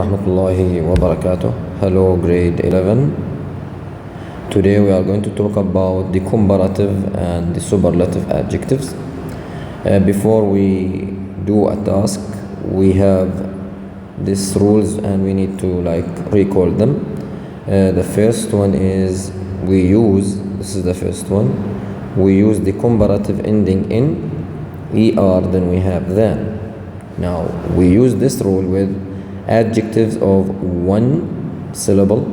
Rahmatullahi wa barakatuh. Hello, grade 11. Today we are going to talk about the comparative and the superlative adjectives. Before we do a task, we have these rules and we need to recall them. The first one is this is the first one, we use the comparative ending in er, then we have than. Now we use this rule with adjectives of one syllable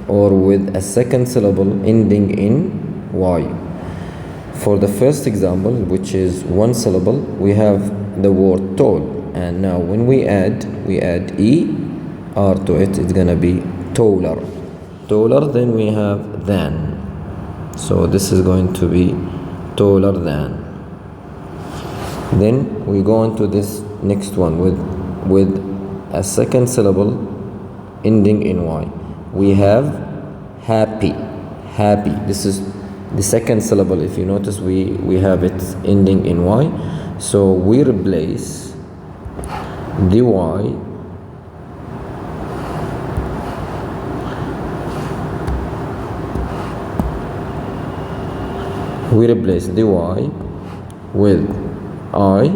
or with a second syllable ending in y. For the first example, which is one syllable, we have the word tall, and now when we add er to it, it's gonna be taller. Then we have than, so this is going to be taller than. Then we go on to this next one with a second syllable ending in y. We have happy. This is the second syllable. If you notice, we have it ending in y, so we replace the y with I,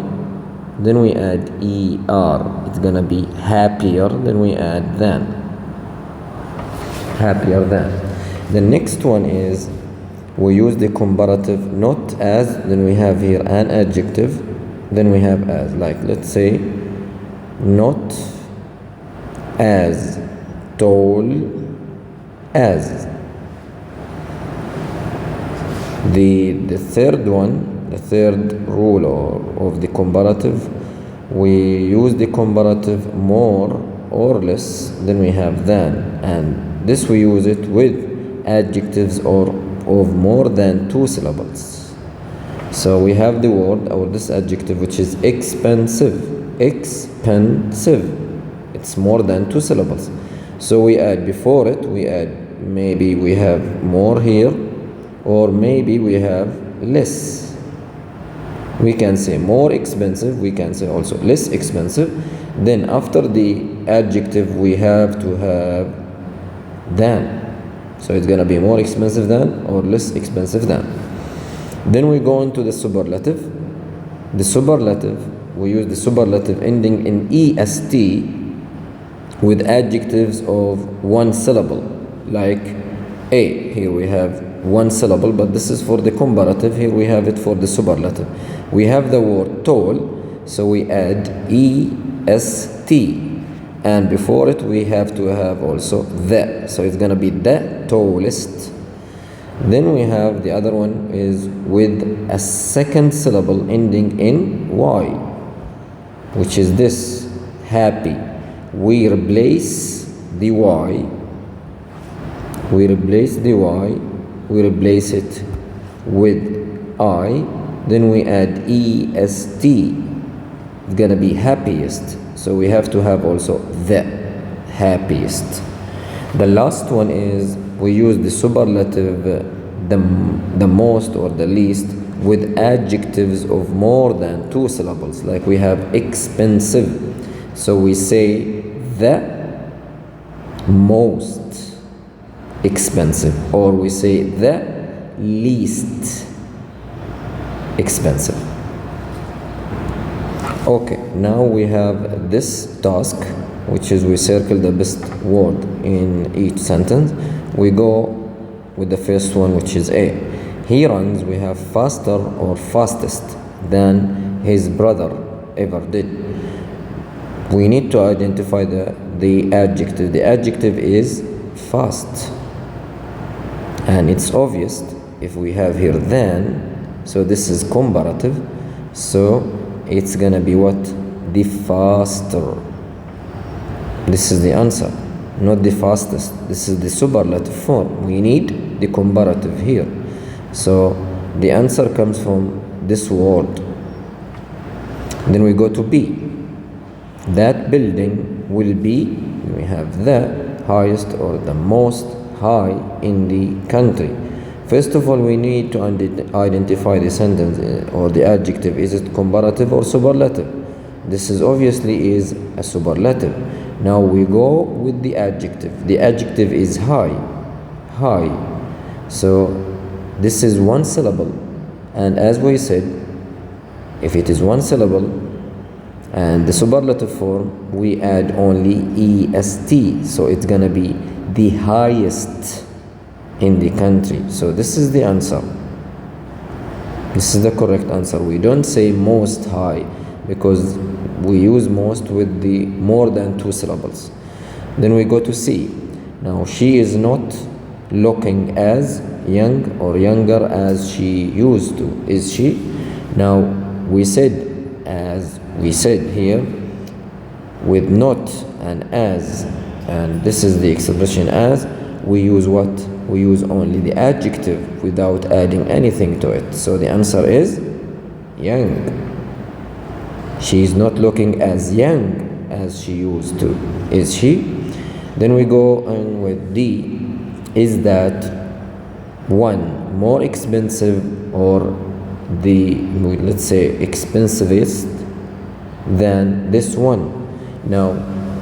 then we add er, it's gonna be happier, then we add than, happier than. The next one is we use the comparative not as, then we have here an adjective, then we have as, like let's say not as tall as. The third one, the third rule of the comparative, we use the comparative more or less, then we have than, and this we use it with adjectives or of more than two syllables. So we have the word or this adjective which is expensive, it's more than two syllables, so we add before it, maybe we have more here, or maybe we have less. We can say more expensive, we can say also less expensive. Then after the adjective we have to have than, so it's gonna be more expensive than or less expensive than. Then we go into the superlative. The superlative, we use the superlative ending in est with adjectives of one syllable, like a. Here we have one syllable, but this is for the comparative. Here we have it for the superlative. We have the word tall, so we add est, and before it we have to have also the, so it's gonna be the tallest. Then we have the other one is with a second syllable ending in y, which is this happy. We replace the y, we replace it with I, then we add est, it's gonna be happiest, so we have to have also the happiest. The last one is we use the superlative the most or the least with adjectives of more than two syllables, like we have expensive, so we say the most expensive, or we say the least expensive. Okay, now we have this task, which is we circle the best word in each sentence. We go with the first one, which is A. He runs, we have faster or fastest than his brother ever did. We need to identify the adjective. The adjective is fast, and it's obvious if we have here than, so this is comparative, so it's gonna be what? The faster. This is the answer, not the fastest. This is the superlative form. We need the comparative here, so the answer comes from this word. Then we go to B. That building will be, we have the highest or the most high in the country. First of all, we need to identify the sentence or the adjective. Is it comparative or superlative? This is obviously is a superlative. Now we go with the adjective. The adjective is high. High. So this is one syllable, and as we said, if it is one syllable and the superlative form, we add only est, so it's gonna be the highest in the country. So this is the answer. This is the correct answer. We don't say most high because we use most with the more than 2 syllables. Then we go to C. Now she is not looking as young or younger as she used to. Is she? Now we said, as we said here, with not and as, and this is the expression as, we use what? We use only the adjective without adding anything to it. So the answer is young. She is not looking as young as she used to. Is she? Then we go on with D. Is that one more expensive, or the, let's say, expensivest than this one? Now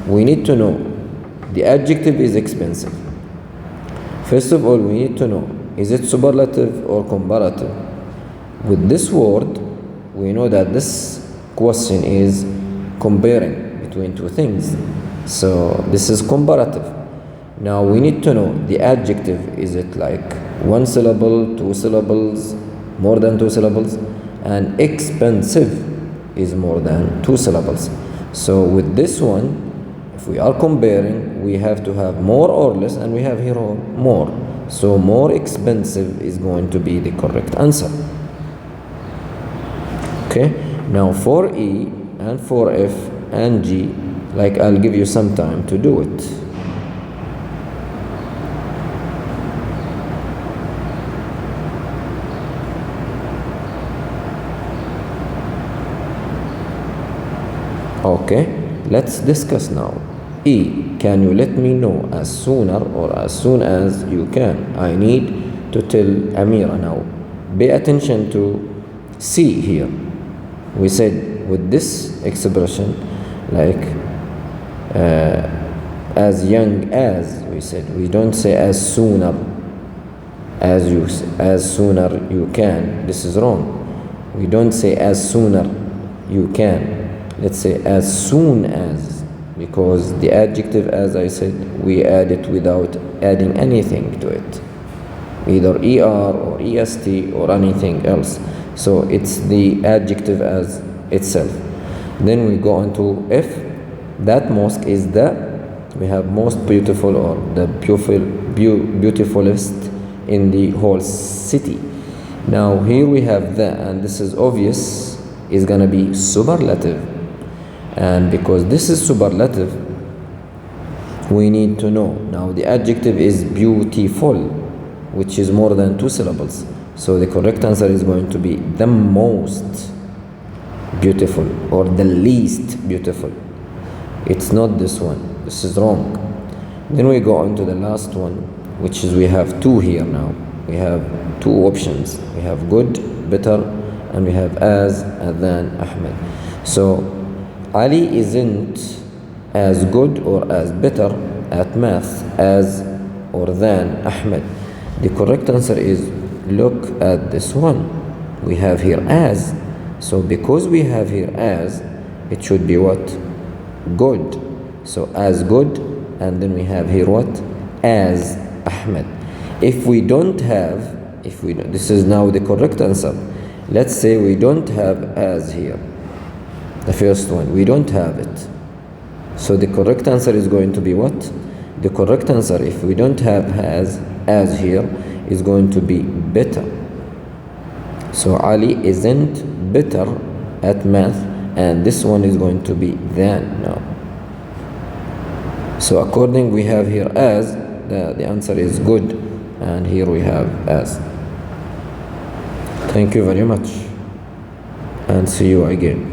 we need to know the adjective is expensive. First of all, we need to know, is it superlative or comparative? With this word, we know that this question is comparing between two things. So this is comparative. Now we need to know the adjective, is it like one syllable, 2 syllables, more than 2 syllables, and expensive is more than 2 syllables. So with this one, if we are comparing, we have to have more or less, and we have here more. So more expensive is going to be the correct answer. Okay, now for E and for F and G, like I'll give you some time to do it. Okay, let's discuss now. E, can you let me know as sooner or as soon as you can? I need to tell Amira now. Pay attention to C here. We said with this expression, like as young as, we said, we don't say as sooner as sooner you can. This is wrong. We don't say as sooner you can. Let's say as soon as, because the adjective, as I said, we add it without adding anything to it, either er or est or anything else. So it's the adjective as itself. Then we go on to F. That mosque is we have most beautiful, or the beautifulest in the whole city. Now here we have and this is obvious, is gonna be superlative. And because this is superlative, we need to know. Now the adjective is beautiful, which is more than 2 syllables. So the correct answer is going to be the most beautiful or the least beautiful. It's not this one. This is wrong. Then we go on to the last one, which is we have 2 here now. We have 2 options. We have good, better, and we have as than Ahmed. So Ali isn't as good or as better at math as or than Ahmed. The correct answer is, look at this one. We have here as. So because we have here as, it should be what? Good. So as good, and then we have here what? As Ahmed. If we don't have, this is now the correct answer. Let's say we don't have as here. The first one, we don't have it. So the correct answer is going to be what? The correct answer, if we don't have as here, is going to be better. So Ali isn't better at math, and this one is going to be than now. So according, we have here as, the answer is good, and here we have as. Thank you very much, and see you again.